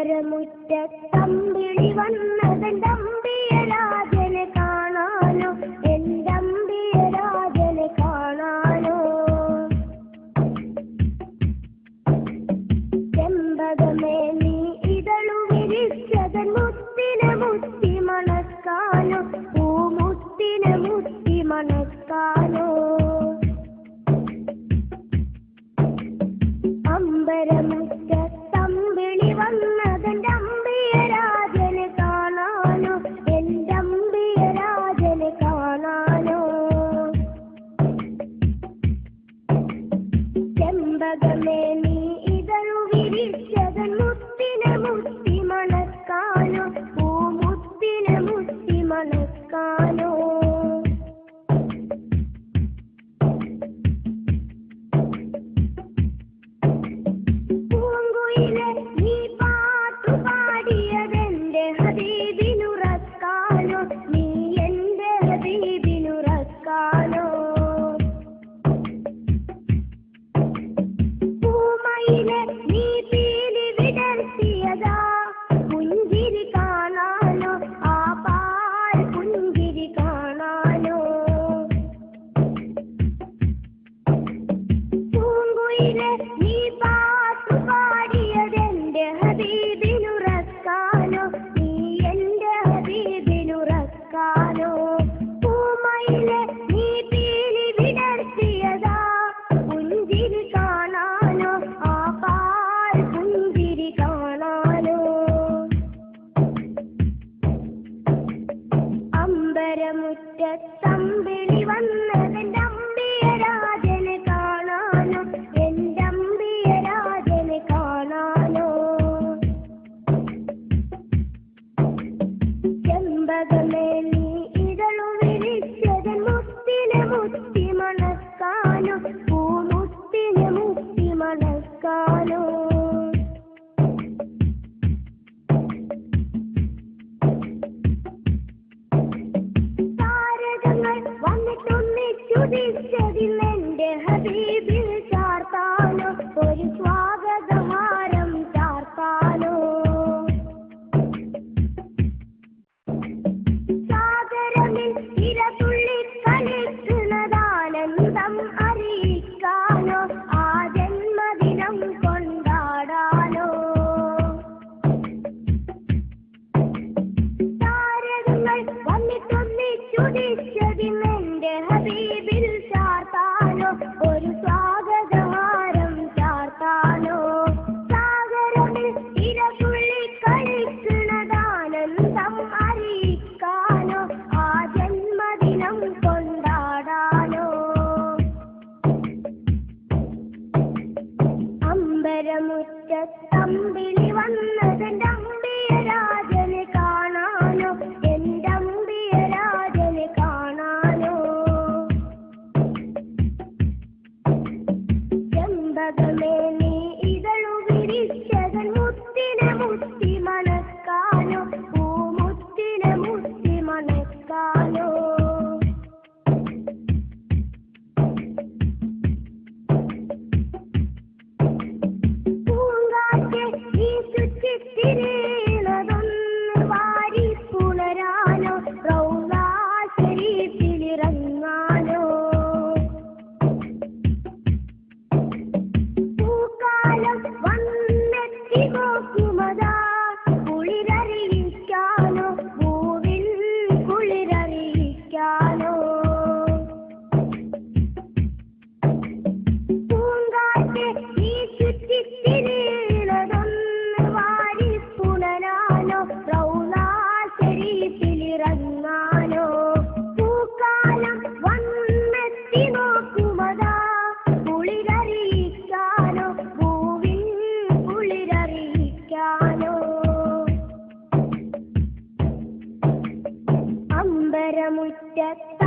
അമ്പരമുറ്റത്തമ്പിളി വന്നതെന്തമ്പിയരാജനെ കാണാനോ, എന്തമ്പിയരാജനെ കാണാനോ. ചെമ്പകമേ നീ ഇതളു വിരിച്ചതൻ മുത്തിനെ മുത്തി മണക്കാനോ, പൂമുത്തിനെ മുത്തി മണക്കാനോ. അമ്പരമുറ്റത്തമ്പിളി വന്നതെന്തമ്പിയരാജനെ കാണാനോ, എന്തമ്പിയരാജനെ കാണാനോ. ചെമ്പകമേ നീ ഇതളു വിരിച്ചതൻ മുത്തിനെ മുത്തി മണക്കാനോ, പൂമുത്തിനെ മുത്തി മണക്കാനോ. നീ പാട്ടുപാടിയതെന്റെ ഹബീബിനുറക്കാനോ, നീ എന്റെ ഹബീബിനുറക്കാനോ. പൂമയിലെ നീ പീലി വിടർത്തിയതാ പുഞ്ചിരി കാണാനോ, ആ പാൽ പുഞ്ചിരി കാണാനോ. പൂങ്കുയിലെ നീ പാട്ടുപാടിയതെന്റെ ഹബീബിനുറക്കാനോ, നീ എന്റെ ഹബീബിനുറക്കാനോ. പൂമയിലെ നീ പീലി വിടർത്തിയതാ പുഞ്ചിരി കാണാനോ, ആ പാൽ പുഞ്ചിരി കാണാനോ. അമ്പരമുറ്റത്തമ്പിളി വന്നതെന്തമ്പിയരാജനെ കാണാനോ, എന്തമ്പിയരാജനെ കാണാനോ. ചെമ്പകമേ നീ ഇതളു വിരിച്ചതൻ മുത്തിനെ മുത്തി മണക്കാനോ, പൂമുത്തിനെ മുത്തി മണക്കാനോ. താരകങ്ങൾ വന്നിട്ടൊന്നിച്ചുദിച്ചതിന്നെന്റെ ഹബീബിൽ ചാർത്താനോ, ഒരു സ്വാഗതഹാരം ചാർത്താനോ. സാഗരമിൽ തിരതുള്ളി കളിക്കുന്നതാനന്ദം അറിയിക്കാനോ, ആ ജന്മദിനം കൊണ്ടാടാനോ. താരകങ്ങൾ വന്നിട്ടൊന്നിച്ചുദിച്ചതിന്നെന്റെ ഹബീബിൽ ചാർത്താനോ, ഒരു സ്വാഗതഹാരം ചാർത്താനോ. സാഗരമിൽ തിരതുള്ളി കളിക്കുന്നതാനന്ദം അറിയിക്കാനോ, ആ ജന്മദിനം കൊണ്ടാടാനോ. അമ്പരമുറ്റത്തമ്പിളി വന്നതെന്തമ്പിയരാജനെ കാണാനോ, എന്തമ്പിയരാജനെ കാണാനോ. ചെമ്പകമേ നീ ഇതളു വിരിച്ചതൻ മുത്തിനെ മുത്തി മണക്കാനോ, പൂമുത്തിനെ മുത്തി മണക്കാനോ. പൂങ്കാറ്റെ നീ ചുറ്റിത്തിരിയുന്നതൊന്ന് വാരി പുണരാനോ, റൗളാ ശരീഫിലിറങ്ങാനോ. പൂക്കാലം വന്നെത്തി നോക്കുമതാ കുളിരറിയിക്കാനോ, പൂവിൻ കുളിരറിയിക്കാനോ. പൂങ്കാറ്റെ നീ ചുറ്റിത്തിരിയുന്നതൊന്ന് വാരി പുണരാനോ, റൗളാ ശരീഫിലിറങ്ങാനോ. പൂക്കാലം വന്നെത്തി നോക്കുമതാ കുളിരറിയിക്കാനോ, പൂവിൻ കുളിരറിയിക്കാനോ. അമ്പരമുറ്റത്ത